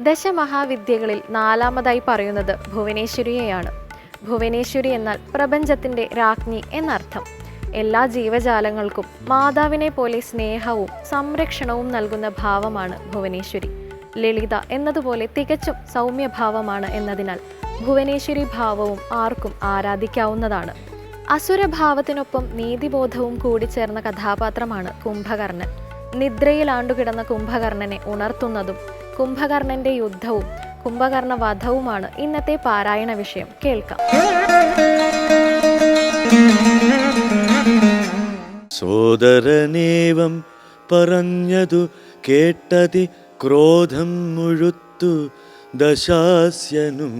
ദശമഹാവിദ്യകളിൽ നാലാമതായി പറയുന്നത് ഭുവനേശ്വരിയെയാണ്. ഭുവനേശ്വരി എന്നാൽ പ്രപഞ്ചത്തിൻ്റെ രാജ്ഞി എന്നർത്ഥം. എല്ലാ ജീവജാലങ്ങൾക്കും മാതാവിനെ പോലെ സ്നേഹവും സംരക്ഷണവും നൽകുന്ന ഭാവമാണ് ഭുവനേശ്വരി. ലളിത എന്നതുപോലെ തികച്ചും സൗമ്യഭാവമാണ് എന്നതിനാൽ ഭുവനേശ്വരി ഭാവവും ആർക്കും ആരാധിക്കാവുന്നതാണ്. അസുരഭാവത്തിനൊപ്പം നീതിബോധവും കൂടിച്ചേർന്ന കഥാപാത്രമാണ് കുംഭകർണൻ. നിദ്രയിലാണ്ടുകിടന്ന കുംഭകർണനെ ഉണർത്തുന്നതും കുംഭകർണന്റെ യുദ്ധവും കുംഭകർണ വധവുമാണ് ഇന്നത്തെ പാരായണ വിഷയം. കേൾക്കാം. സോദരനേവം പറഞ്ഞതു കേട്ടതി ക്രോധം മുഴുത്തു ദശാസ്യനും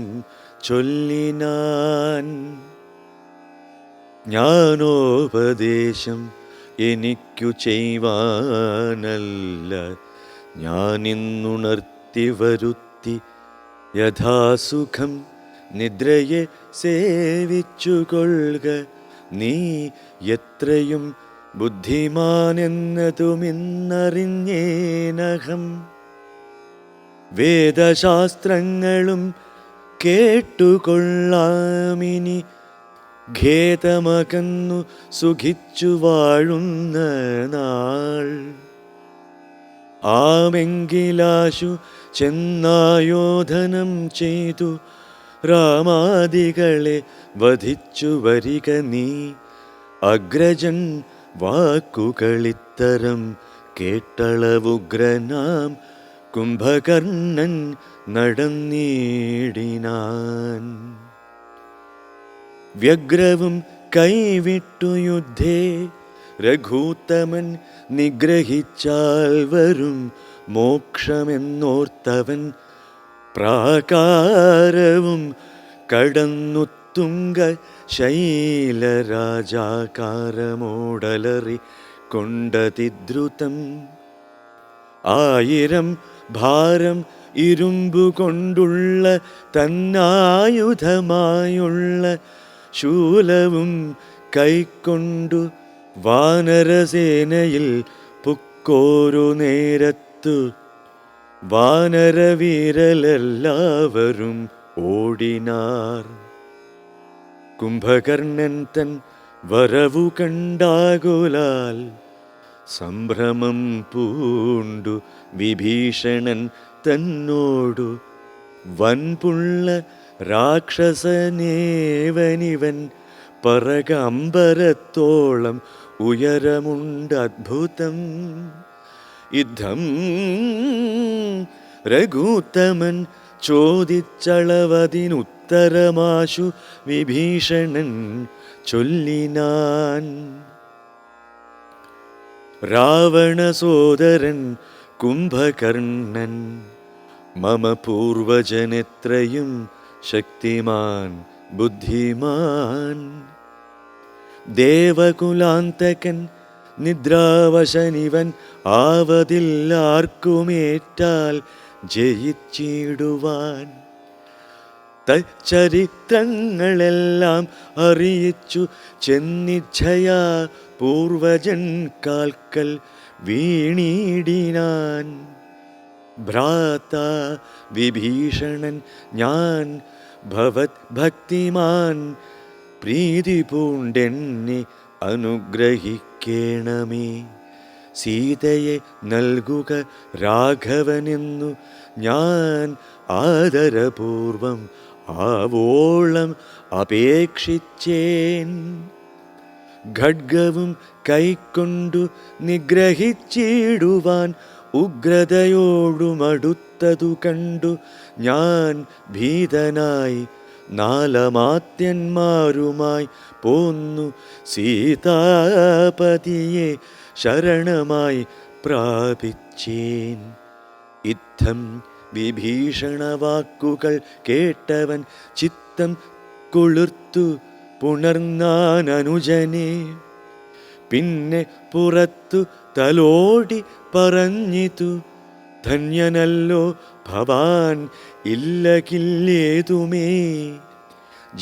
ചൊല്ലിനാൻ. ജ്ഞാനോപദേശം എനിക്കു ചെയ്യുവാനല്ല, ഞാനിന്നുണർത്തി വരുത്തി യഥാസുഖം നിദ്രയെ സേവിച്ചുകൊള്ളുക. നീ എത്രയും ബുദ്ധിമാനെന്നതുമിന്നറിഞ്ഞേനഹം. വേദശാസ്ത്രങ്ങളും കേട്ടുകൊള്ളാമിനി, ഖേദമകന്നു സുഖിച്ചു വാഴുന്ന നാൾ. ആമെങ്കിലാശു ചെന്നായോധനം ചെയ്തു രാമാദികളെ വധിച്ചു വരിക നീ. അഗ്രജൻ വാക്കുകളിത്തരം കേട്ടളവുഗ്രനാം കുംഭകർണൻ നടന്നിടിനാൻ. വ്യഗ്രവും കൈവിട്ടു യുദ്ധേ രഘൂത്തമൻ നിഗ്രഹിച്ചാൽ വരും മോക്ഷമെന്നോർത്തവൻ പ്രാകാരവും കടന്നു തുംഗ ശൈലരാജാകാരമോടലറി കൊണ്ടതിദ്രുതം. 1000 ഭാരം ഇരുമ്പുകൊണ്ടുള്ള തന്നായുധമായുള്ള ശൂലവും കൈക്കൊണ്ടു വാനരസേനയിൽ പുക്കോരു നേരത്തു വാനരവീരലെല്ലാവരും ഓടിനാർ. കുംഭകർണൻ തൻ വരവു കണ്ടാകുലാൽ സംഭ്രമം പൂണ്ടു വിഭീഷണൻ തന്നോടു വൻപുള്ള രാക്ഷസനേവനിവൻ പറകമ്പരത്തോളം ഉയരമുണ്ട് അദ്ഭുതം. യുദ്ധം രഘൂത്തമൻ ചോദിച്ചളവതിനുത്തരമാശു വിഭീഷണൻ ചൊല്ലിനാൻ. രാവണ സോദരൻ കുംഭകർണൻ മമ പൂർവജനെത്രയും ശക്തിമാൻ ബുദ്ധിമാൻ. ദേവകുലാന്തകൻ നിദ്രാവശനിവൻ ആവതില്ലാർക്കുമേറ്റാൽ ജയിച്ചിടുവാൻ. തച്ചരിത്രങ്ങളെല്ലാം അറിയിച്ചു ചെന്നിച്ഛയാ പൂർവജൻ കാൽക്കൽ വീണിടിനാൻ. ഭ്രാത വിഭീഷണൻ ഞാൻ ഭവത് ഭക്തിമാൻ, പ്രീതി പൂണ്ടെന്നെ അനുഗ്രഹിക്കേണമേ. സീതയെ നൽകുക രാഘവനെന്നു ഞാൻ ആദരപൂർവം ആവോളം അപേക്ഷിച്ചേൻ. ഖഡ്ഗവും കൈക്കൊണ്ടു നിഗ്രഹിച്ചിടുവാൻ ഉഗ്രതയോടുമടുത്തതു കണ്ടു ഞാൻ ഭീതനായി നാലമാത്യന്മാരുമായി പോന്നു സീതാപതിയെ ശരണമായി പ്രാപിച്ചേൻ. ഇത്തം വിഭീഷണ വാക്കുകൾ കേട്ടവൻ ചിത്തം കുളിർത്തു പുണർന്നാൻ അനുജനെ. പിന്നെ പുറത്തു തലോടി പറഞ്ഞിതു, ധന്യനല്ലോ ഭവാൻ ഇല്ലകില്ലേതുമേ.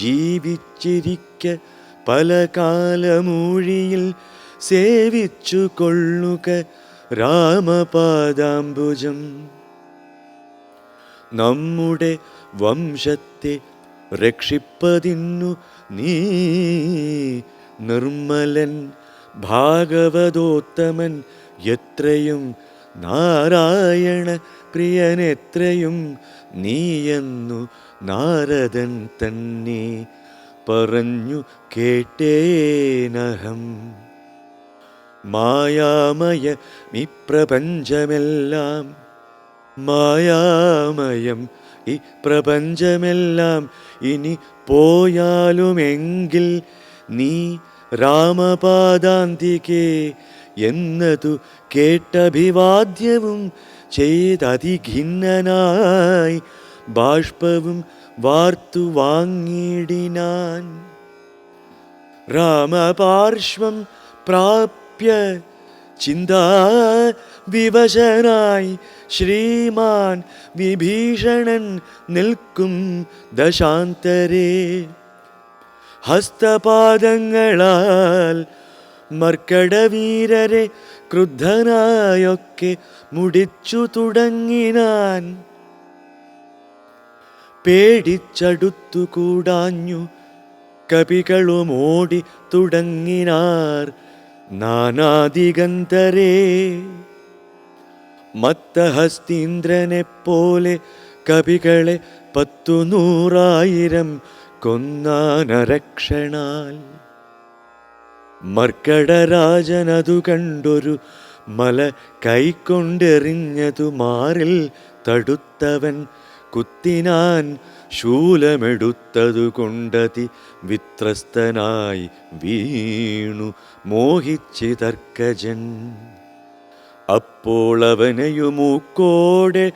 ജീവിച്ചിരിക്ക പല കാലമൂഴിയിൽ സേവിച്ചു കൊള്ളുക രാമപാദാംബുജം. നമ്മുടെ വംശത്തെ രക്ഷിപ്പതിന്നു നീ നിർമ്മലൻ ഭാഗവതോത്തമൻ എത്രയും നാരായണ പ്രിയനെത്രയും നീയെന്നു നാരദൻ തന്നെ പറഞ്ഞു കേട്ടേനഹം. മായാമയമീ പ്രപഞ്ചമെല്ലാം മായാമയം ഈ പ്രപഞ്ചമെല്ലാം ഇനി പോയാലുമെങ്കിൽ നീ രാമപാദാന്തികേ എന്നതു കേട്ടഭിവാദ്യവും ചെയ്തതിഖിന്നനായി ബാഷ്പവും വാർത്തു വാങ്ങിടിനാൻ. രാമപാർശ്വം പ്രാപ്യ ചിന്താ വിവശനായി ശ്രീമാൻ വിഭീഷണൻ നിൽക്കും ദശാന്തരേ. ഹസ്തപാദങ്ങളാൽ മർക്കടവീരരെ ക്രുദ്ധനായൊക്കെ മുടിച്ചു തുടങ്ങിനാൻ. പേടിച്ചടുത്തു കൂടാഞ്ഞു കപികളുമോടി തുടങ്ങിനാർ നാനാദിഗന്ധരേ. മത്തഹസ്തീന്ദ്രനെപ്പോലെ കപികളെ 100,000 കൊന്നാനരക്ഷണാൽ. മർക്കടരാജനതു കണ്ടൊരു മല കൈക്കൊണ്ടെറിഞ്ഞതു മാറിൽ തടുത്തവൻ കുത്തിനാൻ. ശൂലമെടുത്തതു കൊണ്ടതി വിത്രസ്തനായി വീണു മോഹിച്ചിതർക്കജൻ. അപ്പോൾ അവനെയുമൂക്കോടെ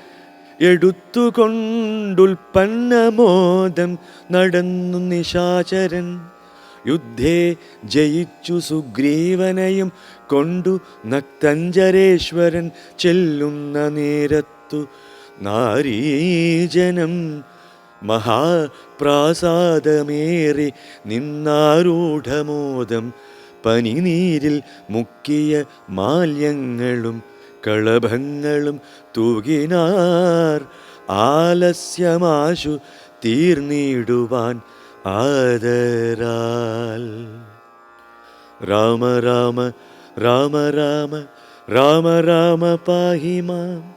എടുത്തുകൊണ്ടുൽപ്പന്നമോദം നടന്നു നിശാചരൻ. യുദ്ധേ ജയിച്ചു സുഗ്രീവനെയും കൊണ്ടു നക്തഞ്ചരേശ്വരൻ ചെല്ലുന്ന നേരത്തു നാരീജനം മഹാപ്രാസാദമേറി നിന്നാരൂഢമോദം പനിനീരിൽ മുക്കിയ മാല്യങ്ങളും കളഭങ്ങളും തൂകിനാർ. ആലസ്യമാശു തീർന്നിടുവാൻ ആദരാൽ. രാമ രാമ രാമ രാമ രാമ രാമ പാഹി മാം.